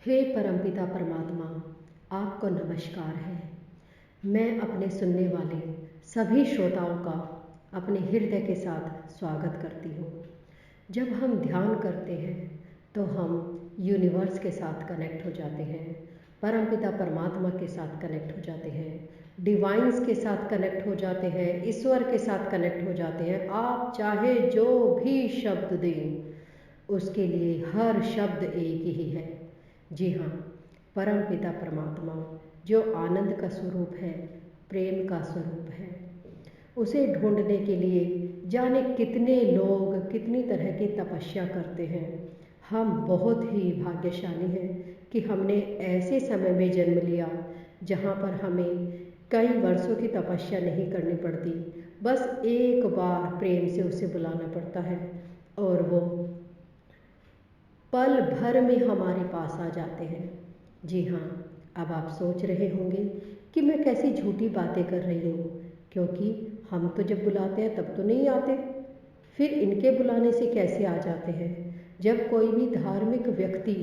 हे परमपिता परमात्मा, आपको नमस्कार है। मैं अपने सुनने वाले सभी श्रोताओं का अपने हृदय के साथ स्वागत करती हूँ। जब हम ध्यान करते हैं तो हम यूनिवर्स के साथ कनेक्ट हो जाते हैं, परमपिता परमात्मा के साथ कनेक्ट हो जाते हैं, डिवाइंस के साथ कनेक्ट हो जाते हैं, ईश्वर के साथ कनेक्ट हो जाते हैं। आप चाहे जो भी शब्द दें, उसके लिए हर शब्द एक ही है। जी हाँ, परमपिता परमात्मा जो आनंद का स्वरूप है, प्रेम का स्वरूप है, उसे ढूंढने के लिए जाने कितने लोग कितनी तरह की तपस्या करते हैं। हम बहुत ही भाग्यशाली हैं कि हमने ऐसे समय में जन्म लिया जहाँ पर हमें कई वर्षों की तपस्या नहीं करनी पड़ती। बस एक बार प्रेम से उसे बुलाना पड़ता है और वो पल भर में हमारे पास आ जाते हैं। जी हाँ, अब आप सोच रहे होंगे कि मैं कैसी झूठी बातें कर रही हूँ, क्योंकि हम तो जब बुलाते हैं तब तो नहीं आते, फिर इनके बुलाने से कैसे आ जाते हैं। जब कोई भी धार्मिक व्यक्ति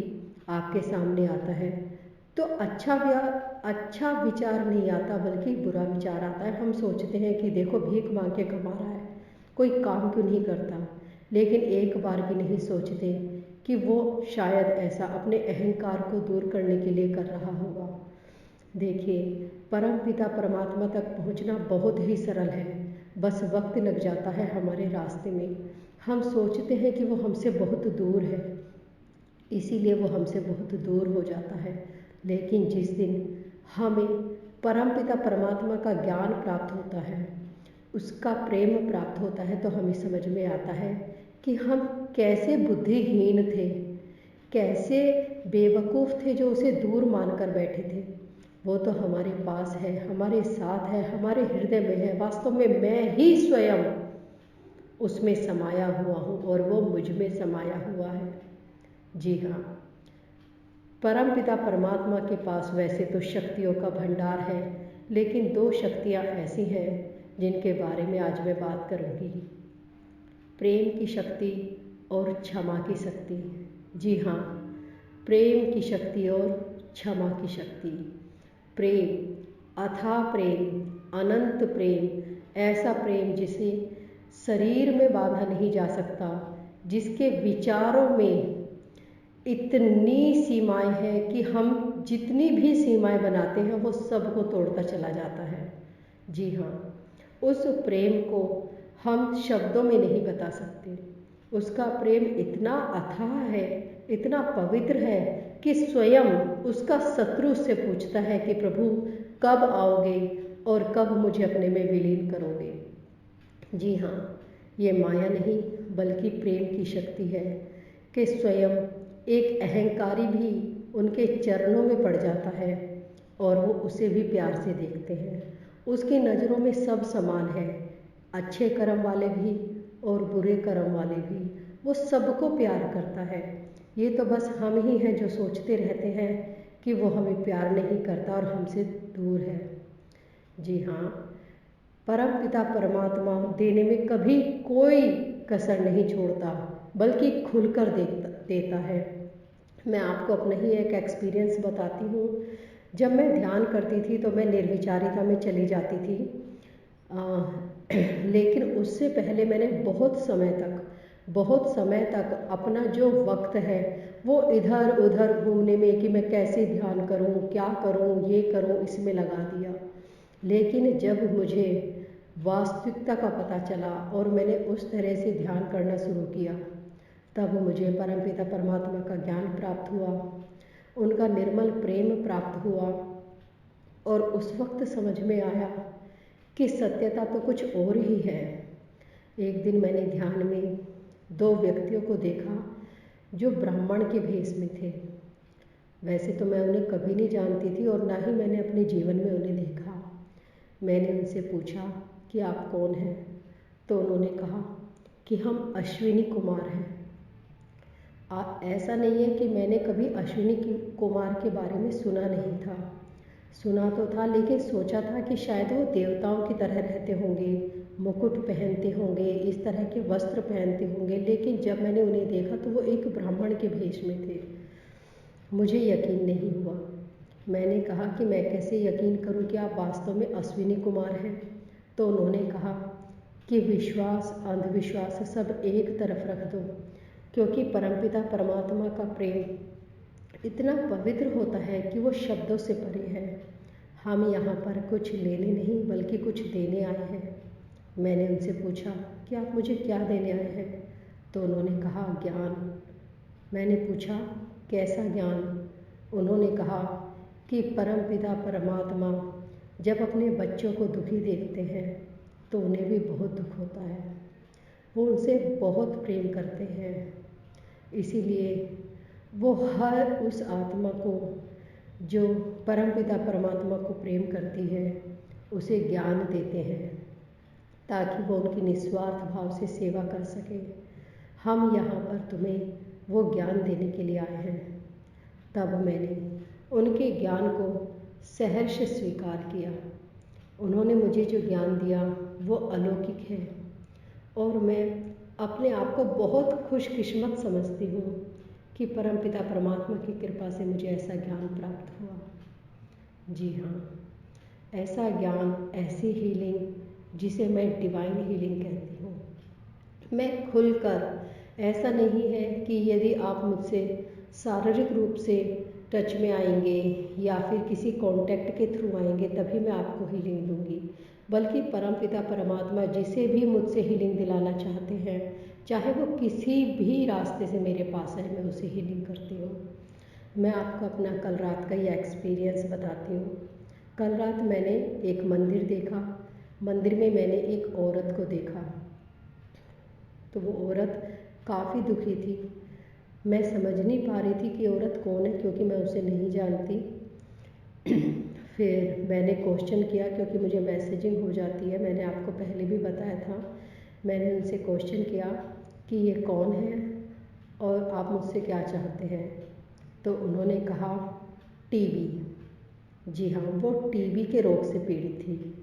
आपके सामने आता है तो अच्छा विचार नहीं आता, बल्कि बुरा विचार आता है। हम सोचते हैं कि देखो भीख मांग के कमा रहा है, कोई काम क्यों नहीं करता, लेकिन एक बार भी नहीं सोचते कि वो शायद ऐसा अपने अहंकार को दूर करने के लिए कर रहा होगा। देखिए, परम पिता परमात्मा तक पहुंचना बहुत ही सरल है, बस वक्त लग जाता है हमारे रास्ते में। हम सोचते हैं कि वो हमसे बहुत दूर है, इसीलिए वो हमसे बहुत दूर हो जाता है। लेकिन जिस दिन हमें परमपिता परमात्मा का ज्ञान प्राप्त होता है, उसका प्रेम प्राप्त होता है, तो हमें समझ में आता है कि हम कैसे बुद्धिहीन थे, कैसे बेवकूफ़ थे जो उसे दूर मानकर बैठे थे। वो तो हमारे पास है, हमारे साथ है, हमारे हृदय में है। वास्तव में मैं ही स्वयं उसमें समाया हुआ हूँ और वो मुझ में समाया हुआ है। जी हाँ, परमपिता परमात्मा के पास वैसे तो शक्तियों का भंडार है, लेकिन दो शक्तियाँ ऐसी हैं जिनके बारे में आज मैं बात करूँगी। प्रेम की शक्ति और क्षमा की शक्ति। जी हाँ, प्रेम की शक्ति और क्षमा की शक्ति। प्रेम, अथाह प्रेम, अनंत प्रेम, ऐसा प्रेम जिसे शरीर में बांधा नहीं जा सकता, जिसके विचारों में इतनी सीमाएं हैं कि हम जितनी भी सीमाएं बनाते हैं वो सबको तोड़ता चला जाता है। जी हाँ, उस प्रेम को हम शब्दों में नहीं बता सकते। उसका प्रेम इतना अथाह है, इतना पवित्र है कि स्वयं उसका शत्रु उससे पूछता है कि प्रभु कब आओगे और कब मुझे अपने में विलीन करोगे। जी हाँ, ये माया नहीं बल्कि प्रेम की शक्ति है कि स्वयं एक अहंकारी भी उनके चरणों में पड़ जाता है और वो उसे भी प्यार से देखते हैं। उसकी नज़रों में सब समान है, अच्छे कर्म वाले भी और बुरे कर्म वाले भी। वो सबको प्यार करता है। ये तो बस हम ही हैं जो सोचते रहते हैं कि वो हमें प्यार नहीं करता और हमसे दूर है। जी हाँ, परम पिता परमात्मा देने में कभी कोई कसर नहीं छोड़ता, बल्कि खुलकर देता है। मैं आपको अपना ही एक एक्सपीरियंस बताती हूँ। जब मैं ध्यान करती थी तो मैं निर्विचारिता में चली जाती थी, लेकिन उससे पहले मैंने बहुत समय तक अपना जो वक्त है वो इधर उधर घूमने में कि मैं कैसे ध्यान करूं, क्या करूं, ये करूं, इसमें लगा दिया। लेकिन जब मुझे वास्तविकता का पता चला और मैंने उस तरह से ध्यान करना शुरू किया, तब मुझे परमपिता परमात्मा का ज्ञान प्राप्त हुआ, उनका निर्मल प्रेम प्राप्त हुआ और उस वक्त समझ में आया कि सत्यता तो कुछ और ही है। एक दिन मैंने ध्यान में दो व्यक्तियों को देखा जो ब्राह्मण के भेष में थे। वैसे तो मैं उन्हें कभी नहीं जानती थी और ना ही मैंने अपने जीवन में उन्हें देखा। मैंने उनसे पूछा कि आप कौन हैं, तो उन्होंने कहा कि हम अश्विनी कुमार हैं। ऐसा नहीं है कि मैंने कभी अश्विनी कुमार के बारे में सुना नहीं था, सुना तो था, लेकिन सोचा था कि शायद वो देवताओं की तरह रहते होंगे, मुकुट पहनते होंगे, इस तरह के वस्त्र पहनते होंगे। लेकिन जब मैंने उन्हें देखा तो वो एक ब्राह्मण के भेष में थे। मुझे यकीन नहीं हुआ। मैंने कहा कि मैं कैसे यकीन करूं कि आप वास्तव में अश्विनी कुमार हैं। तो उन्होंने कहा कि विश्वास अंधविश्वास सब एक तरफ रख दो, क्योंकि परमपिता परमात्मा का प्रेम इतना पवित्र होता है कि वो शब्दों से परे है। हम यहाँ पर कुछ लेने नहीं बल्कि कुछ देने आए हैं। मैंने उनसे पूछा कि आप मुझे क्या देने आए हैं? तो उन्होंने कहा ज्ञान। मैंने पूछा कैसा ज्ञान? उन्होंने कहा कि परमपिता परमात्मा जब अपने बच्चों को दुखी देखते हैं तो उन्हें भी बहुत दुख होता है। वो उनसे बहुत प्रेम करते हैं, इसीलिए वो हर उस आत्मा को जो परमपिता परमात्मा को प्रेम करती है उसे ज्ञान देते हैं ताकि वो उनकी निस्वार्थ भाव से सेवा कर सके। हम यहाँ पर तुम्हें वो ज्ञान देने के लिए आए हैं। तब मैंने उनके ज्ञान को सहर्ष स्वीकार किया। उन्होंने मुझे जो ज्ञान दिया वो अलौकिक है और मैं अपने आप को बहुत खुशकिस्मत समझती हूँ कि परमपिता परमात्मा की कृपा से मुझे ऐसा ज्ञान प्राप्त हुआ। जी हाँ, ऐसा ज्ञान, ऐसी हीलिंग जिसे मैं डिवाइन हीलिंग कहती हूँ। मैं खुलकर, ऐसा नहीं है कि यदि आप मुझसे शारीरिक रूप से टच में आएंगे या फिर किसी कांटेक्ट के थ्रू आएंगे तभी मैं आपको हीलिंग दूंगी, बल्कि परमपिता परमात्मा जिसे भी मुझसे हीलिंग दिलाना चाहते हैं, चाहे वो किसी भी रास्ते से मेरे पास आए, मैं उसे हीलिंग करती हूँ। मैं आपको अपना कल रात का ये एक्सपीरियंस बताती हूँ। कल रात मैंने एक मंदिर देखा। मंदिर में मैंने एक औरत को देखा, तो वो औरत काफ़ी दुखी थी। मैं समझ नहीं पा रही थी कि औरत कौन है, क्योंकि मैं उसे नहीं जानती। फिर मैंने क्वेश्चन किया, क्योंकि मुझे मैसेजिंग हो जाती है, मैंने आपको पहले भी बताया था। मैंने उनसे क्वेश्चन किया कि ये कौन है और आप मुझसे क्या चाहते हैं? तो उन्होंने कहा टीबी। जी हाँ, वो टीबी के रोग से पीड़ित थी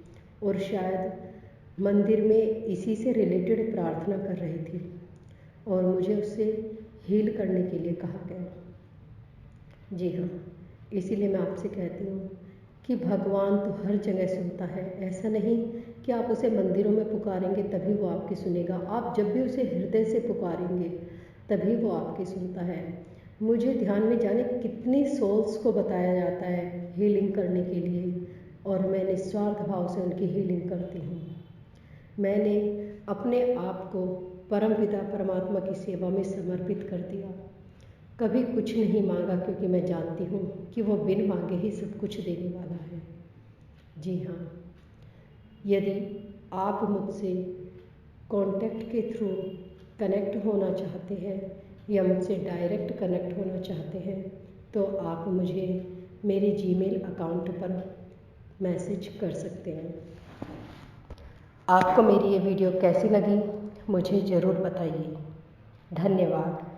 और शायद मंदिर में इसी से रिलेटेड प्रार्थना कर रही थी और मुझे उससे हील करने के लिए कहा गया। जी हाँ, इसीलिए मैं आपसे कहती हूँ कि भगवान तो हर जगह सुनता है। ऐसा नहीं कि आप उसे मंदिरों में पुकारेंगे तभी वो आपकी सुनेगा। आप जब भी उसे हृदय से पुकारेंगे तभी वो आपकी सुनता है। मुझे ध्यान में जाने कितनी सोल्स को बताया जाता है हीलिंग करने के लिए, और मैं निस्वार्थ भाव से उनकी हीलिंग करती हूँ। मैंने अपने आप को परमपिता परमात्मा की सेवा में समर्पित कर दिया। कभी कुछ नहीं मांगा, क्योंकि मैं जानती हूँ कि वो बिन मांगे ही सब कुछ देने वाला है। जी हाँ, यदि आप मुझसे कांटेक्ट के थ्रू कनेक्ट होना चाहते हैं या मुझसे डायरेक्ट कनेक्ट होना चाहते हैं तो आप मुझे मेरे जीमेल अकाउंट पर मैसेज कर सकते हैं। आपको मेरी ये वीडियो कैसी लगी मुझे ज़रूर बताइए। धन्यवाद।